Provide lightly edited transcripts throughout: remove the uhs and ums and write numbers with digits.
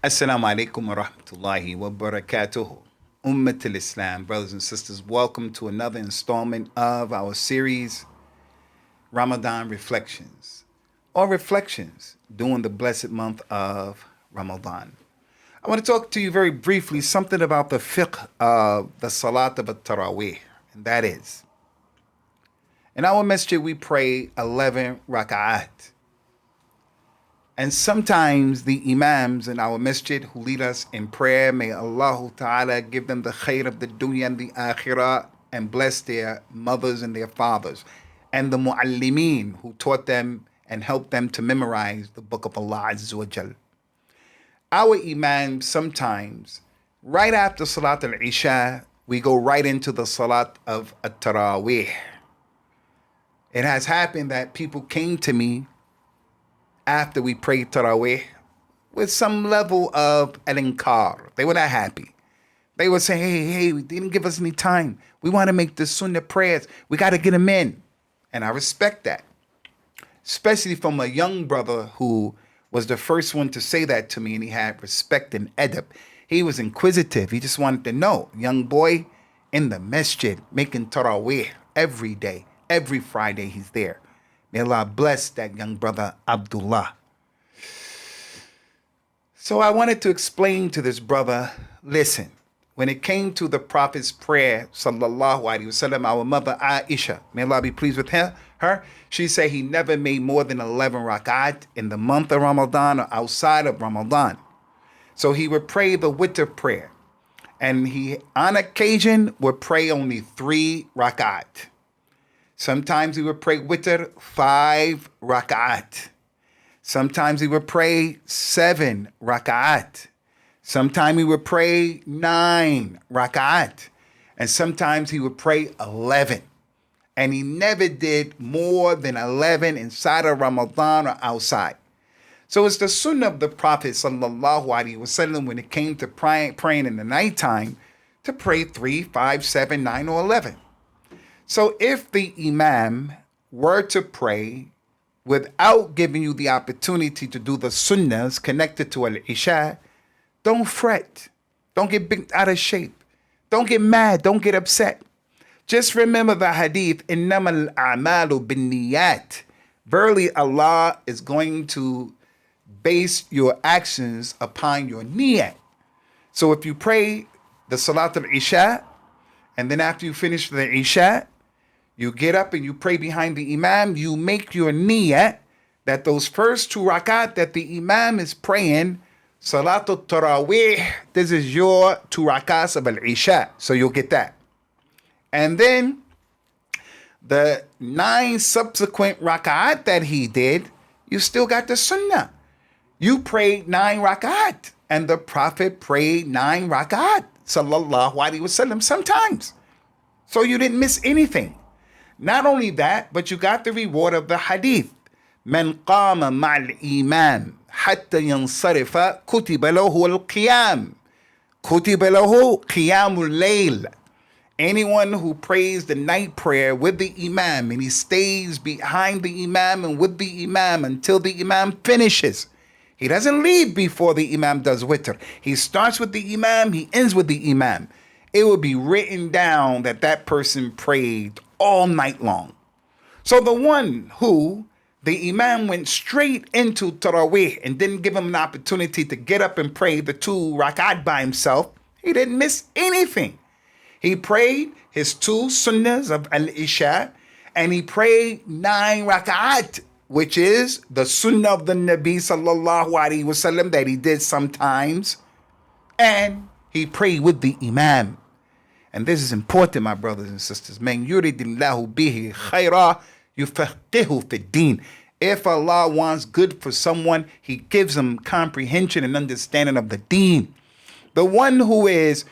Assalamu alaikum wa rahmatullahi wa barakatuh. Ummat al-Islam, brothers and sisters, welcome to another installment of our series, Ramadan Reflections, or Reflections during the blessed month of Ramadan. I want to talk to you very briefly something about the fiqh of the Salat of Taraweeh, and that is, in our masjid we pray 11 rak'at. And sometimes the imams in our masjid who lead us in prayer, may Allah Ta'ala give them the khair of the dunya and the akhirah and bless their mothers and their fathers. And the mu'allimeen who taught them and helped them to memorize the book of Allah Azza wa Jal. Our imams sometimes, right after Salat al-Isha, we go right into the Salat of At-Taraweeh. It has happened that people came to me after we prayed Taraweeh with some level of al-inkar. They were not happy. They would say, hey, we didn't give us any time. We want to make the sunnah prayers. We got to get them in. And I respect that, especially from a young brother who was the first one to say that to me, and he had respect and adab. He was inquisitive. He just wanted to know. Young boy in the masjid making Taraweeh every day. Every Friday he's there. May Allah bless that young brother, Abdullah. So I wanted to explain to this brother, listen, when it came to the Prophet's prayer, sallallahu alaihi wasallam, our mother Aisha, may Allah be pleased with her, she said he never made more than 11 rak'at in the month of Ramadan or outside of Ramadan. So he would pray the witr prayer. And he, on occasion, would pray only 3 rak'at. Sometimes he would pray witr 5 rak'at. Sometimes he would pray 7 rak'at. Sometimes he would pray 9 rak'at. And sometimes he would pray 11. And he never did more than 11 inside of Ramadan or outside. So it's the sunnah of the Prophet sallallahu alaihi wasallam when it came to praying in the nighttime to pray 3, 5, 7, 9, or 11. So if the imam were to pray without giving you the opportunity to do the sunnahs connected to al-Isha, don't fret. Don't get bent out of shape. Don't get mad. Don't get upset. Just remember the hadith, إِنَّمَا الْأَعْمَالُ بِالنِّيَّاتِ. Verily Allah is going to base your actions upon your niyat. So if you pray the Salat al-Isha, and then after you finish the Isha, you get up and you pray behind the imam, you make your niyyah that those first 2 rakat that the imam is praying, Salatul Taraweeh, this is your 2 rakats of al-Isha. So you'll get that. And then the 9 subsequent rakat that he did, you still got the sunnah. You prayed 9 rakat, and the Prophet prayed 9 rakat, sallallahu alaihi wasallam, sometimes. So you didn't miss anything. Not only that, but you got the reward of the hadith. من قام مع الإمام حتى ينصرف كتب له القيام. كتب له قيام الليل. Anyone who prays the night prayer with the imam and he stays behind the imam and with the imam until the imam finishes. He doesn't leave before the imam does witr. He starts with the imam, he ends with the imam. It will be written down that that person prayed all night long. So the one who the imam went straight into Taraweeh and didn't give him an opportunity to get up and pray the 2 rak'at by himself, he didn't miss anything. He prayed his 2 sunnahs of al-Isha, and he prayed 9 rak'at, which is the sunnah of the Nabi sallallahu alaihi wasallam that he did sometimes, and he prayed with the imam. And this is important, my brothers and sisters. Man yuridillahu bihi khayra yufaqihu fid-din. If Allah wants good for someone, he gives them comprehension and understanding of the deen. The one who is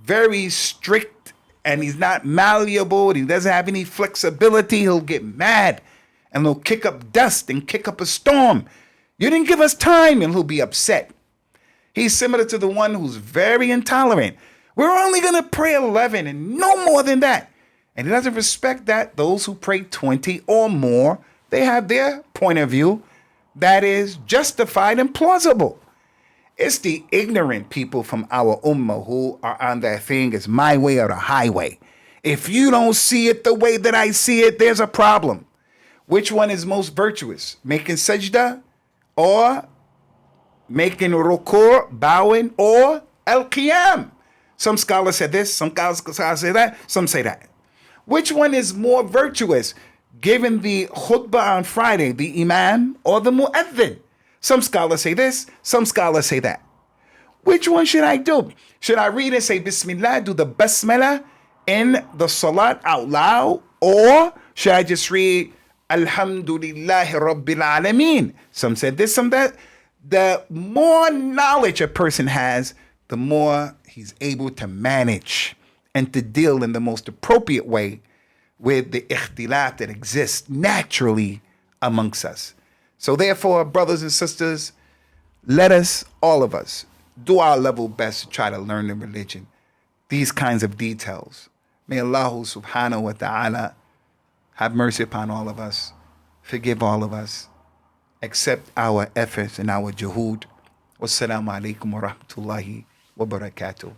very strict and he's not malleable and he doesn't have any flexibility, he'll get mad and he'll kick up dust and kick up a storm. You didn't give us time, and he'll be upset. He's similar to the one who's very intolerant. We're only going to pray 11 and no more than that. And he doesn't respect that. Those who pray 20 or more, they have their point of view that is justified and plausible. It's the ignorant people from our ummah who are on that thing, it's my way or the highway. If you don't see it the way that I see it, there's a problem. Which one is most virtuous? Making sajda or making ruku', bowing, or al-qiyam? Some scholars say this, some scholars say that, some say that. Which one is more virtuous? Giving the khutbah on Friday, the imam or the mu'adhin? Some scholars say this, some scholars say that. Which one should I do? Should I read and say Bismillah, do the Basmalah in the Salat out loud? Or should I just read Alhamdulillahi Rabbil Alameen? Some said this, some that. The more knowledge a person has, the more he's able to manage and to deal in the most appropriate way with the ikhtilaf that exists naturally amongst us. So therefore, brothers and sisters, let us, all of us, do our level best to try to learn the religion. These kinds of details. May Allah subhanahu wa ta'ala have mercy upon all of us, forgive all of us, accept our efforts and our juhud. Wassalamu alaikum wa rahmatullahi wa barakatuh.